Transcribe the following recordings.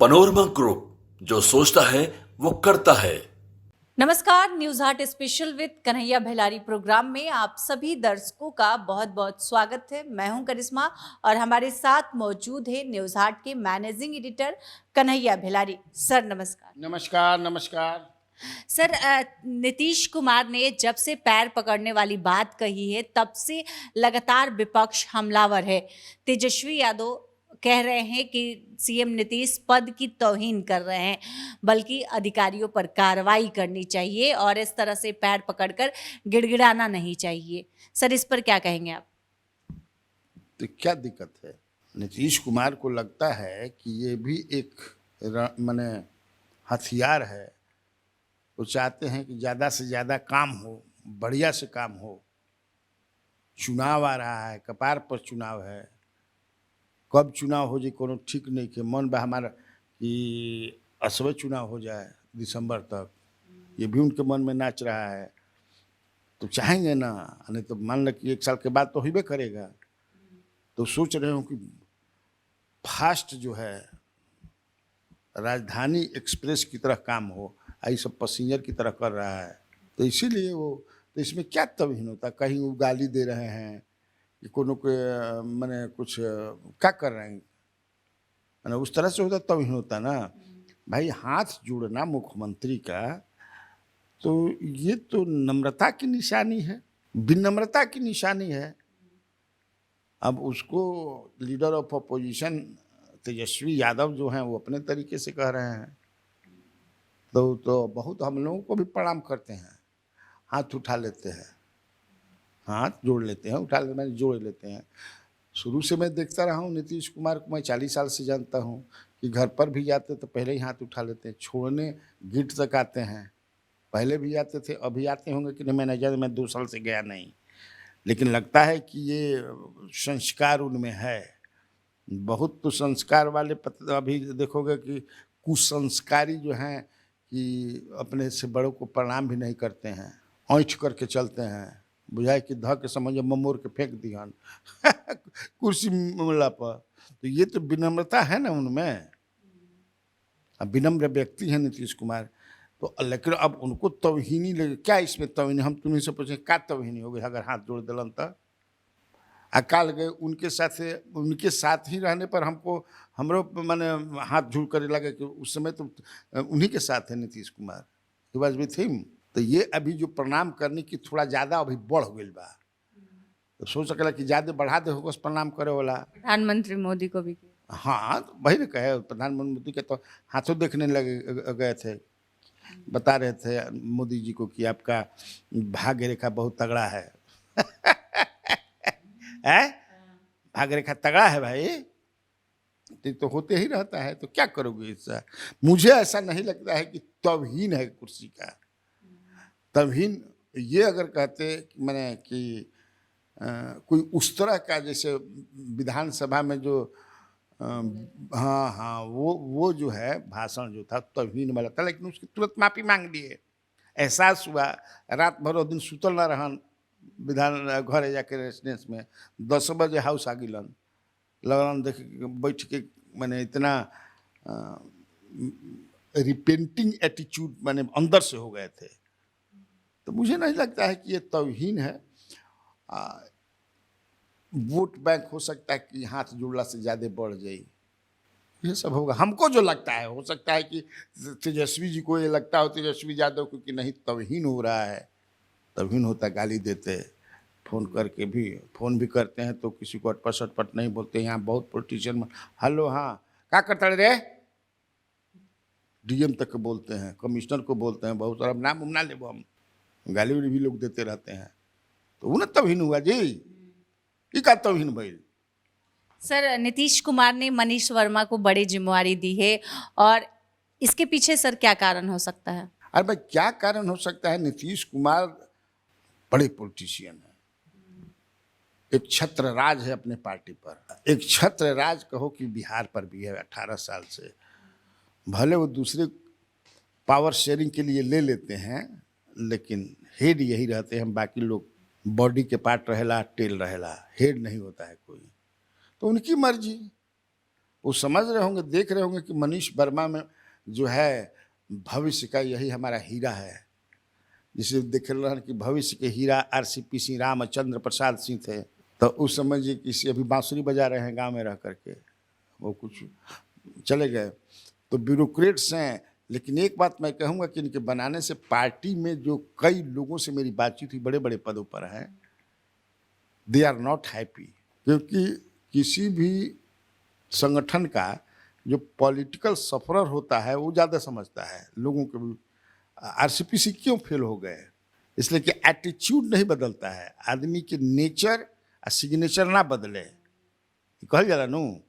Panorama group, जो सोचता है वो करता है। नमस्कार, news Haat special with Kanhaiya Bhelari programme में आप सभी दर्शकों का बहुत बहुत स्वागत है। मैं हूं करिश्मा और हमारे साथ मौजूद है न्यूज हाट के मैनेजिंग एडिटर कन्हैया भेलारी। सर नमस्कार। नमस्कार नमस्कार। सर, नीतीश कुमार ने जब से पैर पकड़ने वाली बात कही है तब से लगातार विपक्ष हमलावर है। तेजस्वी यादव कह रहे हैं कि सीएम नीतीश पद की तौहीन कर रहे हैं, बल्कि अधिकारियों पर कार्रवाई करनी चाहिए और इस तरह से पैर पकड़कर गिड़गिड़ाना नहीं चाहिए। सर, इस पर क्या कहेंगे आप? तो क्या दिक्कत है? नीतीश कुमार को लगता है कि ये भी एक माने हथियार है। वो चाहते हैं कि ज़्यादा से ज़्यादा काम हो, बढ़िया से काम हो। चुनाव आ रहा है, कपार पर चुनाव है। कब चुनाव हो जाए कोनो ठीक नहीं के मन बा हमारा कि असवे चुनाव हो जाए दिसंबर तक, ये भी उनके मन में नाच रहा है। तो चाहेंगे ना, नहीं तो मान लो कि 1 साल के बाद तो होबे करेगा। तो सोच रहे हो कि फास्ट जो है राजधानी एक्सप्रेस की तरह काम हो, आई सब पैसेंजर की तरह कर रहा है। तो इसीलिए वो, तो इसमें क्या तौहीन होता? कहीं वो गाली दे रहे हैं कि कोनो के माने कुछ क्या कर रहे हैं, माने उस तरह से होता तौहीन होता ना भाई। हाथ जोड़ना मुख्यमंत्री का, तो ये तो नम्रता की निशानी है, विनम्रता की निशानी है। अब उसको leader of opposition Tejashwi Yadav जो हैं वो अपने तरीके से कह रहे हैं, तो बहुत हम लोगों को भी प्रणाम करते हैं, हाथ उठा लेते हैं, हाथ जोड़ लेते हैं, उठा ले मैंने जोड़ लेते हैं। शुरू से मैं देखता रहा हूँ नीतीश कुमार को, मैं 40 साल से जानता हूँ कि घर पर भी जाते तो पहले ही हाथ उठा लेते हैं, छोड़ने गिट तक आते हैं। पहले भी आते थे, अभी आते होंगे कि नहीं, मैनेजर मैं 2 साल से गया नहीं, लेकिन लगता है कि ये संस्कार उनमें है। बहुत तो संस्कार वाले अभी देखोगे कि कुसंस्कारी जो हैं कि अपने से बड़ों को प्रणाम भी नहीं करते हैं, ऐंठ करके चलते हैं, बुझाए कि ध के समझ ममोर के फेंक दिहन कुर्सी मिला पर। तो ये तो विनम्रता है ना उनमें। अब विनम्र व्यक्ति है नीतीश कुमार, तो लेकिन अब उनको तौहीनी लगे। क्या इसमें तौहीनी? हम तुम्हें से पूछे क्या तौहीनी हो गई अगर हाथ जोड़ दिलन तो? अकाल गए उनके साथ ही रहने पर हमको हमरो माने हाथ जोड़ करे लगे कि उस समय तो उन्हीं के साथ है Nitish Kumar, he was with him. तो ये अभी जो प्रणाम करने की थोड़ा ज़्यादा अभी बढ़ गई बा, तो सोच सकेला कि ज़्यादा बढ़ा दे होगा प्रणाम करे वाला। प्रधानमंत्री मोदी को भी किया। हाँ, तो वही ना कहे, प्रधानमंत्री मोदी के तो हाथों देखने लगे गए थे, बता रहे थे मोदी जी को कि आपका भाग्य रेखा बहुत तगड़ा है है? भाग्य रेखा तगड़ा है भाई, तो होते ही रहता है। तो क्या करोगे इससे? मुझे ऐसा नहीं लगता है कि तौहीन है कुर्सी का। तौहीन ये अगर कहते मैंने कि कोई उस तरह का, जैसे विधानसभा में जो हाँ हाँ वो जो है भाषण जो था तौहीन वाला था, लेकिन उसकी तुरंत माफी मांग लिए। एहसास हुआ, रात भर वो दिन सुतल ना रहन विधान घरे जाके रेसिडेंस में, 10 बजे हाउस आ गिलन, लगन देख बैठ के मैंने इतना रिपेंटिंग एटीट्यूड मैंने अंदर से हो गए थे। तो मुझे नहीं लगता है कि ये तौहीन है। वोट बैंक हो सकता है कि हाथ जुड़ला से ज़्यादा बढ़ जाए, ये सब होगा। हमको जो लगता है, हो सकता है कि तेजस्वी जी को ये लगता हो, तेजस्वी यादव को, कि नहीं तौहीन हो रहा है। तौहीन होता गाली देते, फ़ोन करके भी, फ़ोन भी करते हैं तो किसी को अटपट सटपट नहीं बोलते। यहाँ बहुत पॉलिटिशियन में हेलो हाँ क्या करता रे, डीएम तक बोलते हैं, कमिश्नर को बोलते हैं, बहुत सारा नाम उम ना लेबो हम, गाली भी लोग देते रहते हैं। तो उन्हें तौहीन हुआ जी, ये का तौहीन भइल? सर, नीतीश कुमार ने मनीष वर्मा को बड़ी जिम्मेवारी दी है और इसके पीछे सर क्या कारण हो सकता है? अरे भाई क्या कारण हो सकता है? नीतीश कुमार बड़े पॉलिटिशियन है, एक छत्र राज है अपने पार्टी पर। एक छत्र राज कहो कि बिहार पर भी है 18 साल से। भले वो दूसरे पावर शेयरिंग के लिए ले लेते हैं, लेकिन हेड यही रहते हैं, बाकी लोग बॉडी के पार्ट रहेला, टेल रहेला, हेड नहीं होता है कोई। तो उनकी मर्जी, वो समझ रहे होंगे, देख रहे होंगे कि मनीष वर्मा में जो है भविष्य का यही हमारा हीरा है। जिसे देख रहे हैं कि भविष्य के हीरा आरसीपी सिंह रामचंद्र प्रसाद सिंह थे, तो उस समय जी किसी अभी बांसुरी बजा रहे हैं गांव में रह करके, वो कुछ चले गए। तो ब्यूरोक्रेट्स हैं, लेकिन एक बात मैं कहूँगा कि इनके बनाने से पार्टी में जो कई लोगों से मेरी बातचीत हुई, बड़े बड़े पदों पर हैं, दे आर नॉट हैप्पी। क्योंकि किसी भी संगठन का जो पॉलिटिकल सफरर होता है वो ज़्यादा समझता है लोगों के। आरसीपीसी क्यों फेल हो गए? इसलिए कि एटीट्यूड नहीं बदलता है, आदमी के नेचर और सिग्नेचर ना बदले, कहल जाला नू,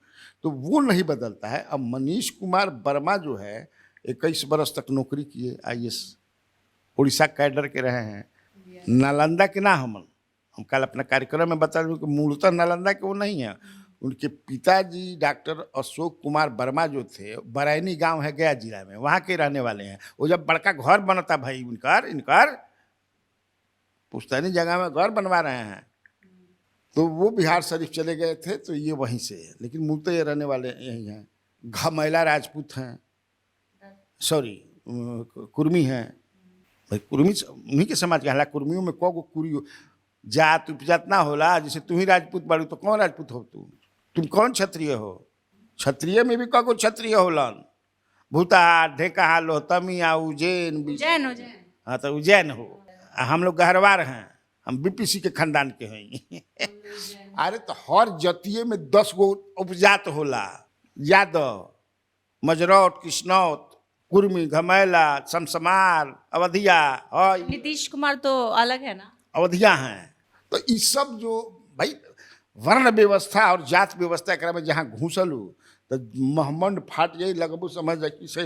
तो वो नहीं बदलता है। अब मनीष कुमार वर्मा जो है 21 बरस तक नौकरी किए, IAS उड़ीसा कैडर के रहे हैं, नालंदा के ना। हम कल अपने कार्यक्रम में बता रहे कि मूलतः नालंदा के वो नहीं है। उनके पिताजी डॉक्टर अशोक कुमार वर्मा जो थे, बरैनी गांव है गया जिला में, वहाँ के रहने वाले हैं। वो जब बड़का घर बनता भाई इनकर पुश्तैनी जगह में घर बनवा रहे हैं, तो वो बिहार शरीफ चले गए थे, तो ये वहीं से है, लेकिन मूलतः ये रहने वाले यहीं हैं। घमैला राजपूत हैं, सॉरी कुर्मी हैं भाई, कुर्मी उन्हीं के समाज के। हालांकि कुर्मियों में को कुरी जात उपजात ना होला, जैसे तुम ही राजपूत बाड़ू तो कौन राजपूत हो? तुम कौन क्षत्रिय हो? क्षत्रिय में भी को क्षत्रिय होलन, भूता ढेका लो तमिया उज्जैन उज्जैन। हाँ, तो उज्जैन हो। हम लोग गहरवार हैं, हम बीपीसी के खानदान के हैं। अरे तो हर जातीय में 10 गो उपजात होला, यादव, मजरौट, किश्नौत, कुर्मी, घमैला, समसमार, अवधिया। नीतीश कुमार तो अलग है ना, अवधिया हैं। तो ये सब जो भाई वर्ण व्यवस्था और जात व्यवस्था एकरा में जहाँ घुसलू तो महमंड फाट जाई, लगबू समझ जा कि से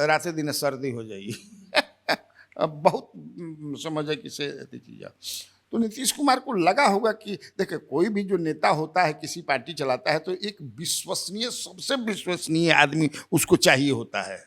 राते दिन सर्दी हो जाई। अब बहुत समझ जाए कि से चीज़। तो नीतीश कुमार को लगा होगा कि देखिए, कोई भी जो नेता होता है, किसी पार्टी चलाता है, तो एक विश्वसनीय, सबसे विश्वसनीय आदमी उसको चाहिए होता है,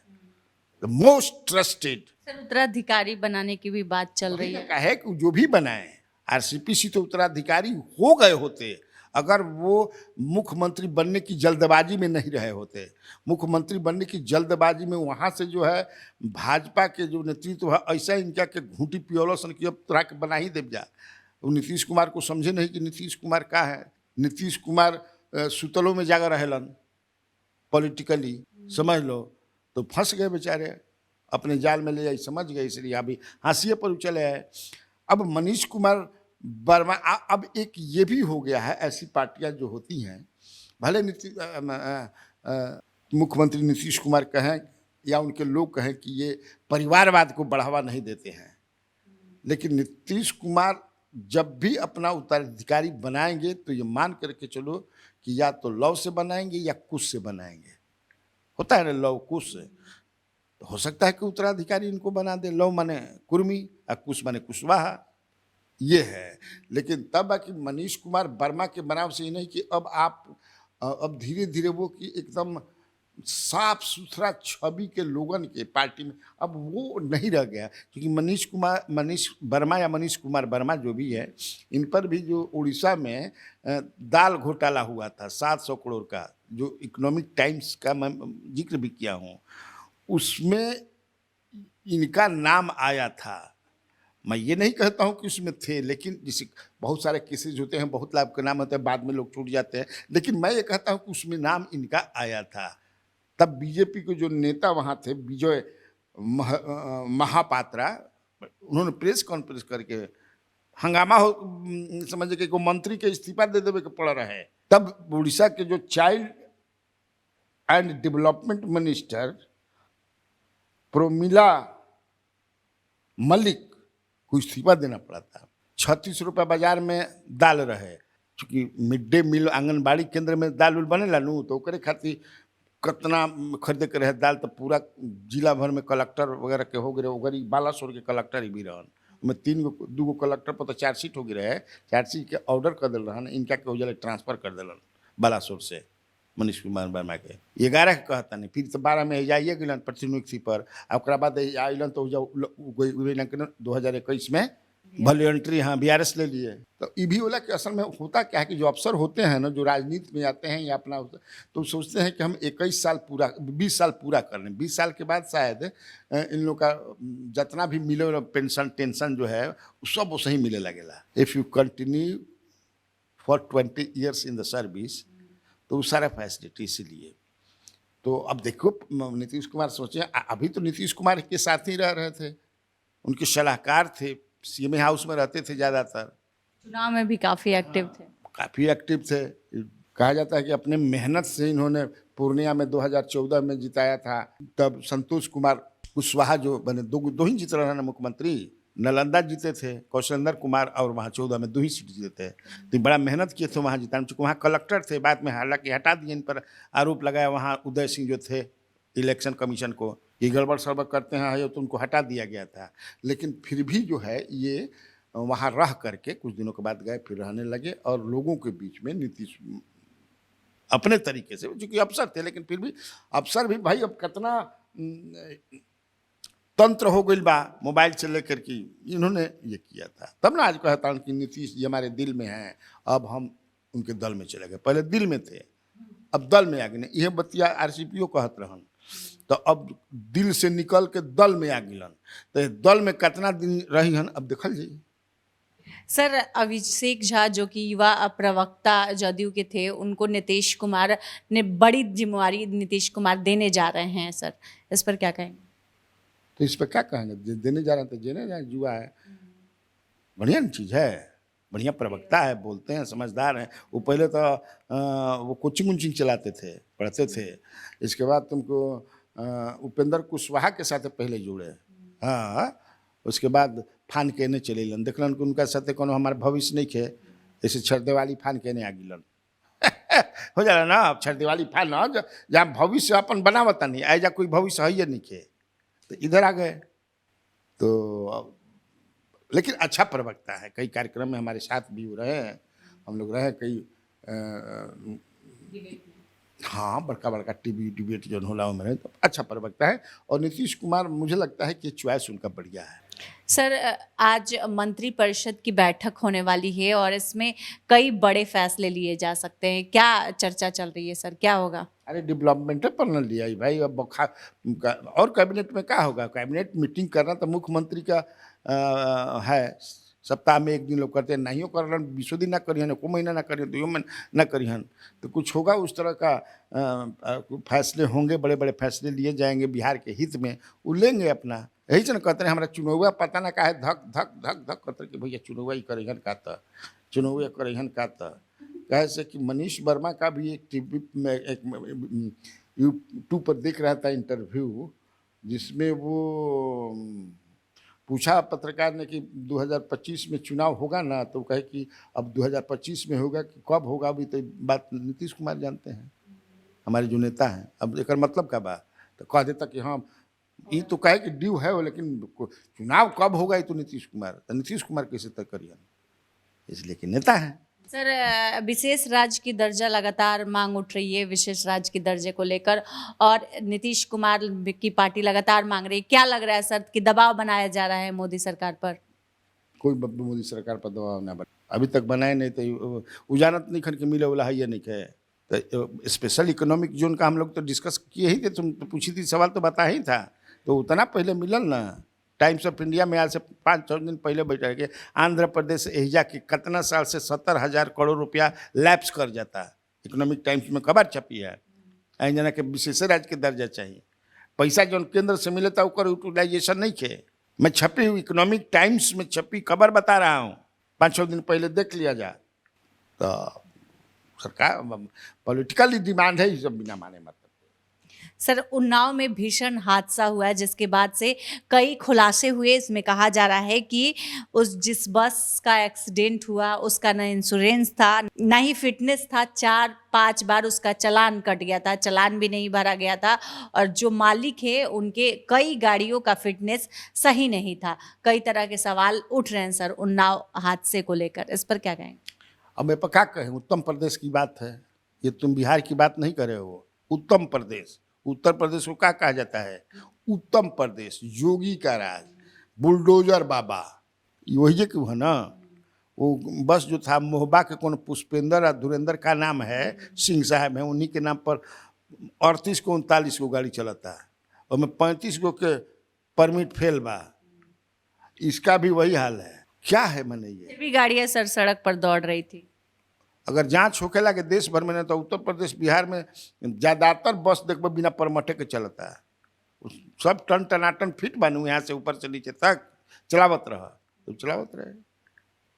द मोस्ट ट्रस्टेड। सर उत्तराधिकारी बनाने की भी बात चल रही है कि जो भी बनाए, आरसीपीसी तो उत्तराधिकारी हो गए होते अगर वो मुख्यमंत्री बनने की जल्दबाजी में नहीं रहे होते। मुख्यमंत्री बनने की जल्दबाजी में वहाँ से जो है भाजपा के जो नेतृत्व है, ऐसा इनका के घूंटी पियोलसन की अब तरह के बना ही देव जा। वो नीतीश कुमार को समझे नहीं कि नीतीश कुमार का है। नीतीश कुमार सुतलों में जाकर रहेलन पॉलिटिकली, समझ लो, तो फंस गए बेचारे, अपने जाल में ले जाए, समझ गए, इसलिए अभी हाशिए पर चले आए। अब मनीष कुमार वर्मा, अब एक ये भी हो गया है, ऐसी पार्टियां जो होती हैं, भले मुख्यमंत्री नीतीश कुमार कहें या उनके लोग कहें कि ये परिवारवाद को बढ़ावा नहीं देते हैं, लेकिन नीतीश कुमार जब भी अपना उत्तराधिकारी बनाएंगे तो ये मान करके चलो कि या तो लव से बनाएंगे या कुश से बनाएंगे। होता है ना, लव कुश से। हो सकता है कि उत्तराधिकारी इनको बना दे, लव माने कुर्मी और कुश माने कुशवाहा, ये है। लेकिन तब कि मनीष कुमार वर्मा के बनाव से ही नहीं कि अब धीरे धीरे वो कि एकदम साफ सुथरा छवि के लोगन के पार्टी में अब वो नहीं रह गया। क्योंकि मनीष वर्मा या मनीष कुमार वर्मा जो भी है, इन पर भी जो उड़ीसा में दाल घोटाला हुआ था 700 करोड़ का, जो इकोनॉमिक टाइम्स का मैं जिक्र भी किया हूँ, उसमें इनका नाम आया था। मैं ये नहीं कहता हूँ कि उसमें थे, लेकिन जैसे बहुत सारे केसेज होते हैं, बहुत लाभ के नाम होते हैं, बाद में लोग छूट जाते हैं, लेकिन मैं ये कहता हूँ कि उसमें नाम इनका आया था। तब बीजेपी के जो नेता वहाँ थे, विजय महापात्रा, उन्होंने प्रेस कॉन्फ्रेंस करके हंगामा हो, समझे कि को मंत्री के इस्तीफा दे देवे के पड़ रहे। तब उड़ीसा के जो child and development minister Promila Malik को इस्तीफा देना पड़ा था। 36 रुपये बाजार में दाल रहे, चूँकि मिड डे मील आंगनबाड़ी केंद्र में दाल उल बनेला नू, तो ओकरे खातिर कितना खरीदे के रहे दाल, तो पूरा जिला भर में कलेक्टर वगैरह के हो गए। ओगरी बालासोर के कलेक्टर ही भी रहन, में 2 कलेक्टर पर तो चार्जशीट हो गई रहे, चार्जशीट के ऑर्डर कर दिल रहन, इनका के हो ट्रांसफर कर दिलन बालासोर से मनीष कुमार वर्मा के। 11 के कहता नहीं, फिर तो 12 में जाइए गलन प्रतिनियुक्ति पर, ओकरा बाद आइलन तो 2021 में वॉलंटरी, हाँ बीआरएस ले लिए। तो ये भी बोला कि असल में होता क्या है कि जो अफसर होते हैं ना, जो राजनीति में आते हैं या अपना, तो सोचते हैं कि हम 21 साल पूरा 20 साल पूरा कर लें, 20 साल के बाद शायद इन लोग का जितना भी मिले पेंशन टेंशन जो है सब सही मिले लगेगा। If you continue for 20 years in the service, तो वो सारा फैसिलिटी इसीलिए। तो अब देखो नीतीश कुमार सोचे, अभी तो नीतीश कुमार के साथ ही रह रहे थे, उनके सलाहकार थे, सीएम हाउस में रहते थे ज़्यादातर, चुनाव में भी काफी एक्टिव थे। काफ़ी एक्टिव थे। कहा जाता है कि अपने मेहनत से इन्होंने पूर्णिया में 2014 में जिताया था। तब संतोष कुमार कुशवाहा जो बने, दो ही जीत रहे ना मुख्यमंत्री, नालंदा जीते थे कौशलेंद्र कुमार, और वहाँ 14 में 2 ही सीट जीते थे। तो बड़ा मेहनत किए थे वहाँ जिताने, चूँकि वहाँ कलेक्टर थे, बाद में हालांकि हटा दिए, इन पर आरोप लगाया वहाँ उदय सिंह जो थे इलेक्शन कमीशन को, ये गड़बड़ सड़बड़ करते हैं, तो उनको हटा दिया गया था। लेकिन फिर भी जो है ये वहाँ रह करके कुछ दिनों के बाद गए, फिर रहने लगे, और लोगों के बीच में नीतीश अपने तरीके से, चूँकि अफसर थे, लेकिन फिर भी अफसर भी भाई अब कितना तंत्र हो गई बा मोबाइल से लेकर के, इन्होंने ये किया था। तब ना आज कहता हूँ कि नीतीश जी हमारे दिल में हैं, अब हम उनके दल में चले गए। पहले दिल में थे, अब दल में आ गए। यह बतिया आरसीपीओ कहत रहन, तो अब दिल से निकल के दल में आ गिलन। तो दल में कितना दिन रही हन, अब देखल जाइए। सर, अभिषेक झा जो कि युवा प्रवक्ता जदयू के थे, उनको नीतीश कुमार ने बड़ी जिम्मेवारी नीतीश कुमार देने जा रहे हैं सर, इस पर क्या कहेंगे? तो इस पर क्या कहेंगे, देने जा रहे हैं तो देने जाए, जुआ है, बढ़िया चीज़ है, बढ़िया प्रवक्ता है, बोलते हैं, समझदार हैं। वो पहले तो वो कोचिंग उचिंग चलाते थे, पढ़ते थे। इसके बाद तुमको उपेंद्र कुशवाहा के साथ पहले जुड़े, हाँ, उसके बाद फान कहने चले लन, देखलन कि उनका साथ कोनो हमारे भविष्य नहीं खे, ऐसे छरदेवाली फान कहने आ गिलन हो जाला ना। अब छरदेवाली फान ना, जहाँ भविष्य अपन बनावता नहीं, ऐजा कोई भविष्य है नहीं खे, तो इधर आ गए। तो लेकिन अच्छा प्रवक्ता है, कई कार्यक्रम में हमारे साथ भी हो रहे हैं, हम लोग रहे कई हाँ, बड़का बड़का टीवी डिबेट जो होला उनमें, तो अच्छा प्रवक्ता है। और नीतीश कुमार, मुझे लगता है कि चॉइस उनका बढ़िया है। सर, आज मंत्रिपरिषद की बैठक होने वाली है और इसमें कई बड़े फैसले लिए जा सकते हैं, क्या चर्चा चल रही है सर, क्या होगा? अरे डेवलपमेंट पर न लिया भाई, अब और कैबिनेट में क्या होगा? कैबिनेट मीटिंग करना तो मुख्यमंत्री का है, सप्ताह में 1 दिन लोग करते हैं, नहीं कर रहे 20 दिन ना करिहन, को महीना ना करिहन, 2 महीना ना करिहन, तो कुछ होगा उस तरह का फैसले होंगे, बड़े बड़े फैसले लिए जाएंगे बिहार के हित में, वो लेंगे अपना। यही से न कहते हैं हमारा चुनावा पता ना का है, धक धक धक धक कहते कि भैया चुनावा ही करेहन का, तो चुनावा करेहन का, तो कैसे कि मनीष वर्मा का भी एक टीवी में, एक यूट्यूब पर देख रहा था इंटरव्यू, जिसमें वो पूछा पत्रकार ने कि 2025 में चुनाव होगा ना, तो कहे कि अब 2025 में होगा कि कब होगा, अभी तो बात नीतीश कुमार जानते हैं, हमारे जो नेता हैं। अब एक मतलब का बात तो कह देता कि हाँ, ये तो कहे कि ड्यू है वो, लेकिन चुनाव कब होगा ये तो नीतीश कुमार कैसे तय करिए, इसलिए कि नेता हैं। सर, विशेष राज्य की दर्जा लगातार मांग उठ रही है, विशेष राज्य के दर्जे को लेकर, और नीतीश कुमार की पार्टी लगातार मांग रही है। क्या लग रहा है सर कि दबाव बनाया जा रहा है मोदी सरकार पर? कोई मोदी सरकार पर दबाव ना बना, अभी तक बनाए नहीं, तो उजानत नहीं खन के मिले वाला है, ये नहीं कहे। तो स्पेशल इकोनॉमिक जोन का हम लोग तो डिस्कस किए ही थे, तुम तो पूछी थी सवाल, तो बता ही था, तो उतना पहले मिलल ना। टाइम्स ऑफ इंडिया में आज से 5-6 दिन पहले बैठा के आंध्र प्रदेश एहिजा के कितना साल से 70,000 करोड़ रुपया लैप्स कर जाता। इकोनॉमिक टाइम्स में खबर छपी है, ऐन जना के विशेष राज्य के दर्जा चाहिए, पैसा जो केंद्र से मिले था उसका यूटिलाइजेशन नहीं खे। मैं छपी हुई इकोनॉमिक टाइम्स में छपी खबर बता रहा हूँ, 5-6 दिन पहले देख लिया जा। तो सरकार पॉलिटिकली डिमांड है, ये सब बिना माने मतलब। सर, उन्नाव में भीषण हादसा हुआ है, जिसके बाद से कई खुलासे हुए। इसमें कहा जा रहा है कि जिस बस का एक्सीडेंट हुआ उसका ना इंश्योरेंस था, ना ही फिटनेस था, 4-5 बार उसका चालान कट गया था, चालान भी नहीं भरा गया था, और जो मालिक है उनके कई गाड़ियों का फिटनेस सही नहीं था। कई तरह के सवाल उठ रहे हैं सर उन्नाव हादसे को लेकर, इस पर क्या कहेंगे? अब मैं क्या कहें, उत्तर प्रदेश की बात है ये, तुम बिहार की बात नहीं करे हो। उत्तर प्रदेश, उत्तर प्रदेश को क्या कहा जाता है? उत्तम प्रदेश, योगी का राज, बुलडोजर बाबा, वही क्यों है ना। वो बस जो था मोहबा के कौन पुष्पेंद्र और धुरेंद्र का नाम है, सिंह साहब हैं, उन्हीं के नाम पर 38 को 39 को गाड़ी चलता है और में 35 को के परमिट फेल बा। इसका भी वही हाल है। क्या है मैंने ये, फिर भी गाड़ियां सर सड़क पर दौड़ रही थी। अगर जांच होके लगे देश भर में नहीं तो उत्तर प्रदेश बिहार में ज़्यादातर बस देखो बिना परमटे के चलता है। सब टन टनाटन फिट बनू यहाँ से ऊपर से नीचे तक चलावत रहा तो चलावत रहे।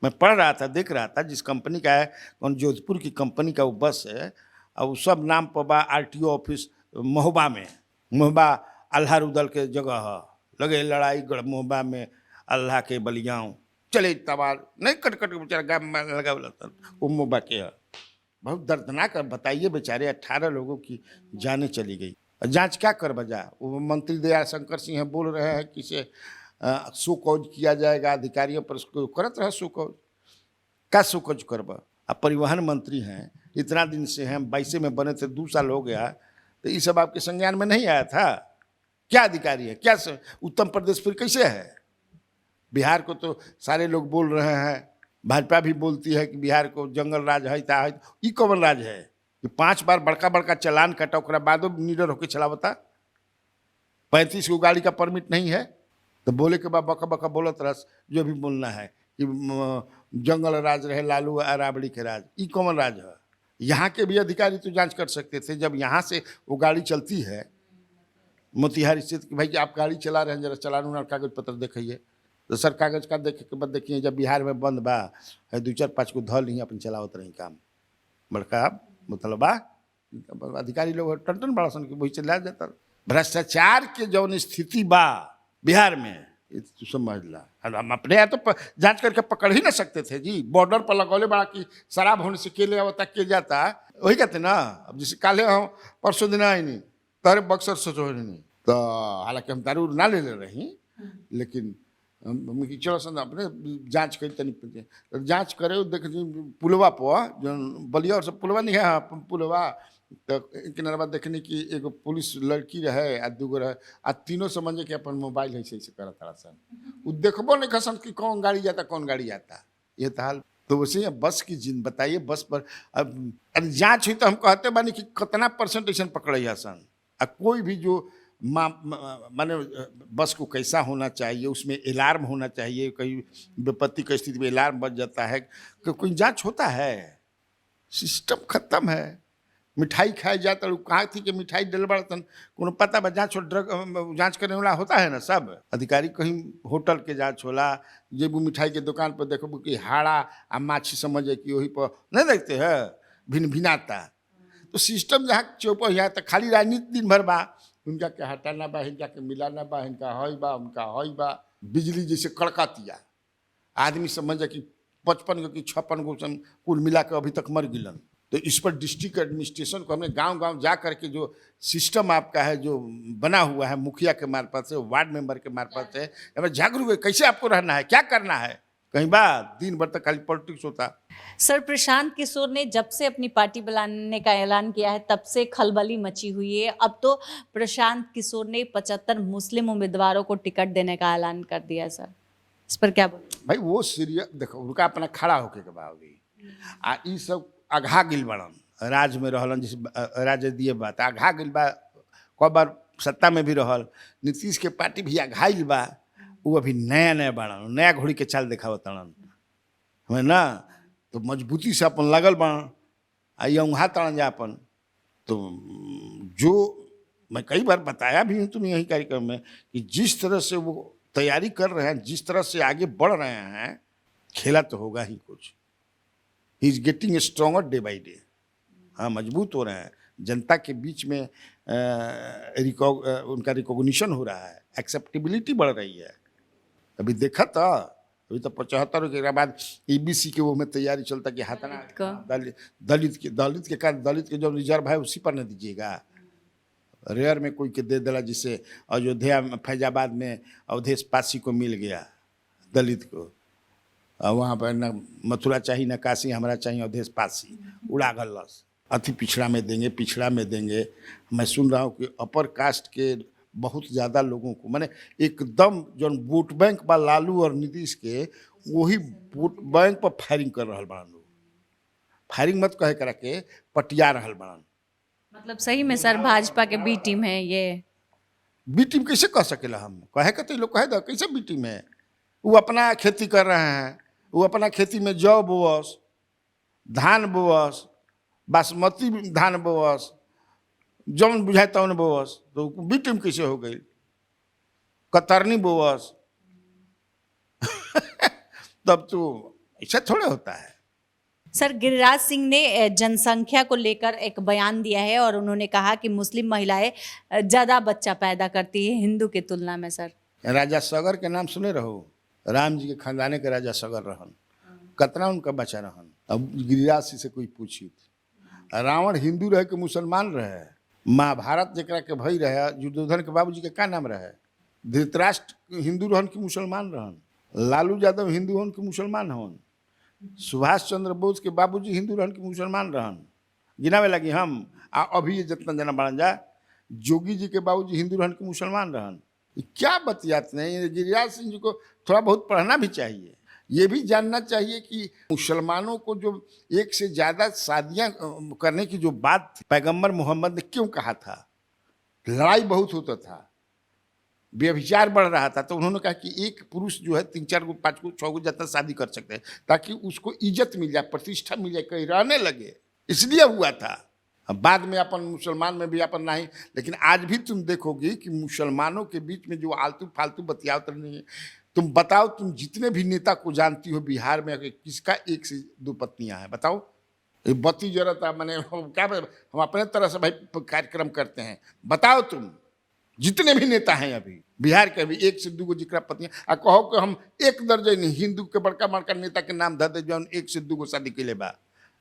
मैं पढ़ रहा था, देख रहा था, जिस कंपनी का है, कौन जोधपुर की कंपनी का वो बस है और वो सब नाम पर बा RTO ऑफिस महोबा में। महोबा अल्लाह रुदल के जगह है, लगे लड़ाई गढ़ महोबा में अल्लाह के बलियाओं चले तबार नहीं कट कट बेचारा गाँव में लगा वो महोबा के है। बहुत दर्दनाक है। बताइए बेचारे 18 लोगों की जानें चली गई। जांच क्या कर बजा। वो मंत्री दया शंकर सिंह बोल रहे हैं कि इसे शो कॉज किया जाएगा, अधिकारियों पर उसको करत रहा शो कॉज। क्या शो कॉज करब। अब परिवहन मंत्री हैं, इतना दिन से हैं, 22 में बने थे, 2 साल हो गया, तो ये सब आपके संज्ञान में नहीं आया था। क्या अधिकारी है, क्या उत्तर प्रदेश फिर कैसे है। बिहार को तो सारे लोग बोल रहे हैं, भाजपा भी बोलती है कि बिहार को जंगल राज है, ता है। ई कौन राज है कि 5 बार बड़का बड़का चालान कटा ओकरा बादो निडर होकर चलावता। 35 को गाड़ी का परमिट नहीं है तो बोले के बाद बका बका बोलत रस। जो भी बोलना है कि जंगल राज रहे लालू राबड़ी के राज, ई कौन राज है। यहाँ के भी अधिकारी तो जांच कर सकते थे। जब यहाँ से वो गाड़ी चलती है मोतिहारी स्थित कि भाई कि आप गाड़ी चला रहे हैं, जरा चलान और कागज पत्र दिखाइए। तो सर कागज का देखे के बाद देखिए जब बिहार में बंद बा 2-4-5 को धल ही अपन चलावत रही काम बड़का मतलब बा। अधिकारी लोग टन बड़ा सन के वही चला जाता। भ्रष्टाचार के जौन स्थिति बा बिहार में तो समझ ला। हम अपने यहाँ तो जांच करके पकड़ ही ना सकते थे जी। बॉर्डर पर लगौले बड़ा कि शराब होने से के ले आवता के जाता, वही कहते ना। अब जैसे काले हम परसों दिन आए नहीं तारे बक्सर सोचो नहीं, तो हालांकि हम दारू ना ले रही, लेकिन चलो सन अपने जांच करी तनी जांच करे देख पुलवा पर जो बलिया और सब पुलवा नहीं है पुलवा तो किनारा देखने की एगो पुलिस लड़की रहे आ 2 गो रहे आ 3 समझे कि अपन मोबाइल है से करत रहा सन। वो देखबो नहीं खसन कि कौन गाड़ी जाता कौन गाड़ी आता। ये तो हाल। तो वैसे बस की जिन बताइए बस पर अब जांच हुई तो हम कहते बानी कि कितना % ऐसा पकड़े सन। कोई भी जो माने बस को कैसा होना चाहिए, उसमें अलार्म होना चाहिए, कहीं विपत्ति की स्थिति में अलार्म बज जाता है कि कोई जांच होता है। सिस्टम खत्म है। मिठाई खाई जाता कहाँ थी कि मिठाई डल बड़ा तन को पता बा जांच ड्रग जांच करने वाला होता है ना सब अधिकारी। कहीं होटल के जांच होला, जब मिठाई के दुकान पर देखो कि हाड़ा आ माछी समझे कि वही पर नहीं देखते हैं भिन भिनाता। तो सिस्टम जहाँ चौप यहाँ तक खाली राजनीति दिन भर बा। उनका के हटाना बा, इनका के मिलाना बा, इनका हई बा, उनका हई बा। बिजली जैसे कड़कातिया आदमी समझे कि 55 कि 56 गो कुल मिला के अभी तक मर गिलन। तो इस पर डिस्ट्रिक्ट एडमिनिस्ट्रेशन को हमने गांव-गांव जा करके जो सिस्टम आपका है जो बना हुआ है मुखिया के मार्फत से, वार्ड मेंबर के मार्फत से, हमें जागरूक है कैसे आपको रहना है, क्या करना है। कहीं बात दिन भर तक खाली पॉलिटिक्स होता। सर प्रशांत किशोर ने जब से अपनी पार्टी बुलाने का ऐलान किया है तब से खलबली मची हुई है। अब तो प्रशांत किशोर ने 75 मुस्लिम उम्मीदवारों को टिकट देने का ऐलान कर दिया है। सर इस पर क्या बोल भाई। वो सीरियस देखो उनका अपना खड़ा होके के बावली आ ई सब अघा गिल बड़न राज में रहलन। जिस राज दिए बात अघा गिल बा। कई बार सत्ता में भी रहल। नीतीश के पार्टी भी अघाइल बा। वो अभी नया बड़न, नया घोड़ी के चाल दिखावतन हमें ना। तो मजबूती से अपन लगल बन आई वहाँ तड़न जा अपन। तो जो मैं कई बार बताया भी हूँ तुम्हें यही कार्यक्रम में कि जिस तरह से वो तैयारी कर रहे हैं, जिस तरह से आगे बढ़ रहे हैं, खेला तो होगा ही कुछ। He is getting stronger day by day. हाँ मजबूत हो रहे हैं। जनता के बीच में उनका रिकॉग्निशन हो रहा है, एक्सेप्टेबिलिटी बढ़ रही है। अभी देखा था अभी तो 75 के बाद EBC के वो में तैयारी चलता कि हाथना दलित के कारण दलित के जो रिजर्व है उसी पर न दीजिएगा। रेयर में कोई के दे दिला, जिससे अयोध्या फैजाबाद में अवधेश पासी को मिल गया दलित को। वहाँ पर न मथुरा चाहिए न काशी, हमारा चाहिए अवधेश पासी। उड़ा गलस अति पिछड़ा में देंगे, पिछड़ा में देंगे। मैं सुन रहा हूँ कि अपर कास्ट के बहुत ज़्यादा लोगों को माने एकदम जो वोट बैंक बा लालू और नीतीश के वही बैंक पर फायरिंग कर रहल बड़न लोग। फायरिंग मत कहे करा के पटिया रहल बड़न। मतलब सही में सर भाजपा के बी टीम है ये? बी टीम कैसे कह सकेला हम? कहे के तो लोग कहे दो कैसे बी टीम है? वो अपना खेती कर रहे हैं, वो अपना खेती में जौ बोवस, धान बोवस, बासमती धान बोवस, जौन बुझाए तौन बोवस, तो बी टीम कैसे हो गई? कतरनी बोवस तब तो ऐसा थोड़े होता है। सर गिरिराज सिंह ने जनसंख्या को लेकर एक बयान दिया है और उन्होंने कहा कि मुस्लिम महिलाएं ज़्यादा बच्चा पैदा करती है हिंदू की तुलना में। सर राजा सगर के नाम सुने रहो? राम जी के खानदाने के राजा सगर रहन, कितना उनका बचा रहन। अब गिरिराज सिंह से कोई पूछी रावण हिंदू रहे कि मुसलमान रहे? महाभारत जरा के भई रहे, दुर्योधन के बाबूजी के का नाम रहे? धृतराष्ट्र हिंदू रहन कि मुसलमान रहन? लालू यादव हिंदू हन कि मुसलमान हन? सुभाष चंद्र बोस के बाबूजी हिंदू रहन कि मुसलमान रहन? गिनावे लगी हम अभी ये जितना जना बढ़ जा, जोगी जी के बाबूजी हिंदू रहन कि मुसलमान रहन? क्या बतियात नहीं। गिरिराज सिंह जी को थोड़ा बहुत पढ़ना भी चाहिए, ये भी जानना चाहिए कि मुसलमानों को जो एक से ज़्यादा शादियाँ करने की जो बात थी, पैगंबर मोहम्मद ने क्यों कहा था? लड़ाई बहुत होता था, व्यभिचार बढ़ रहा था, तो उन्होंने कहा कि एक पुरुष जो है 3 4 5 6 जितना शादी कर सकते हैं ताकि उसको इज्जत मिल जाए, प्रतिष्ठा मिल जाए, कहीं रहने लगे, इसलिए हुआ था। अब बाद में अपन मुसलमान में भी अपन नहीं, लेकिन आज भी तुम देखोगे कि मुसलमानों के बीच में जो आलतू फालतू बतियावत नहीं है। तुम बताओ, तुम जितने भी नेता को जानती हो बिहार में, किसका 1 से 2 पत्नियां हैं? बताओ। ये बत्ती जरूरत मैंने क्या, हम अपने तरह से भाई कार्यक्रम करते हैं। बताओ तुम जितने भी नेता हैं अभी बिहार के, अभी 1 से 2 जिक्र पत्नियां, आ कहो कि हम 1 दर्जन हिंदू के बड़का बड़का नेता के नाम धर दे जो 1 से 2 शादी के लिए बा,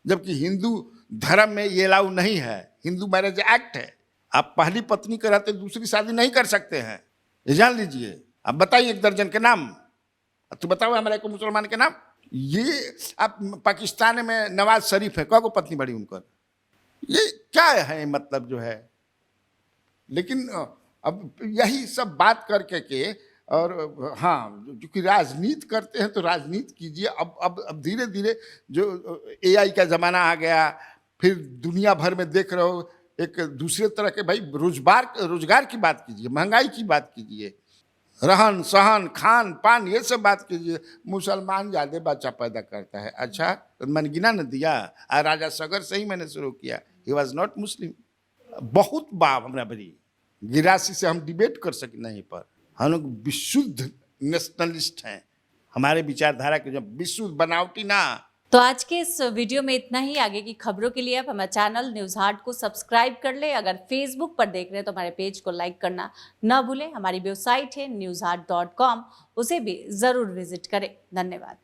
जबकि हिंदू धर्म में ये अलाउ नहीं है। हिंदू मैरिज एक्ट है, आप पहली पत्नी कराते दूसरी शादी नहीं कर सकते हैं, ये जान लीजिए। अब बताइए 1 दर्जन के नाम, तो बताओ हमारे को मुसलमान के नाम। ये आप पाकिस्तान में नवाज शरीफ है, क पत्नी बड़ी उनकर, ये क्या है मतलब जो है। लेकिन अब यही सब बात करके के, और हाँ क्योंकि राजनीति करते हैं तो राजनीति कीजिए। अब धीरे धीरे जो AI का ज़माना आ गया, फिर दुनिया भर में देख रहे हो एक दूसरे तरह के, भाई रोजगार की बात कीजिए, महंगाई की बात कीजिए, रहन सहन खान पान ये सब बात कीजिए। मुसलमान ज़्यादा बच्चा पैदा करता है। अच्छा तो मैंने गिना न दिया, राजा सगर से ही मैंने शुरू किया, ही वॉज नॉट मुस्लिम। बहुत बाप हमारा बड़ी गिरासी से हम डिबेट कर सके नहीं, पर हम लोग विशुद्ध नेशनलिस्ट हैं। हमारे विचारधारा के जो विशुद्ध बनावटी ना। तो आज के इस वीडियो में इतना ही। आगे की खबरों के लिए आप हमारे चैनल न्यूज़ हाट को सब्सक्राइब कर ले। अगर फेसबुक पर देख रहे हैं तो हमारे पेज को लाइक करना ना भूलें। हमारी वेबसाइट है newsheart.com, उसे भी ज़रूर विजिट करें। धन्यवाद।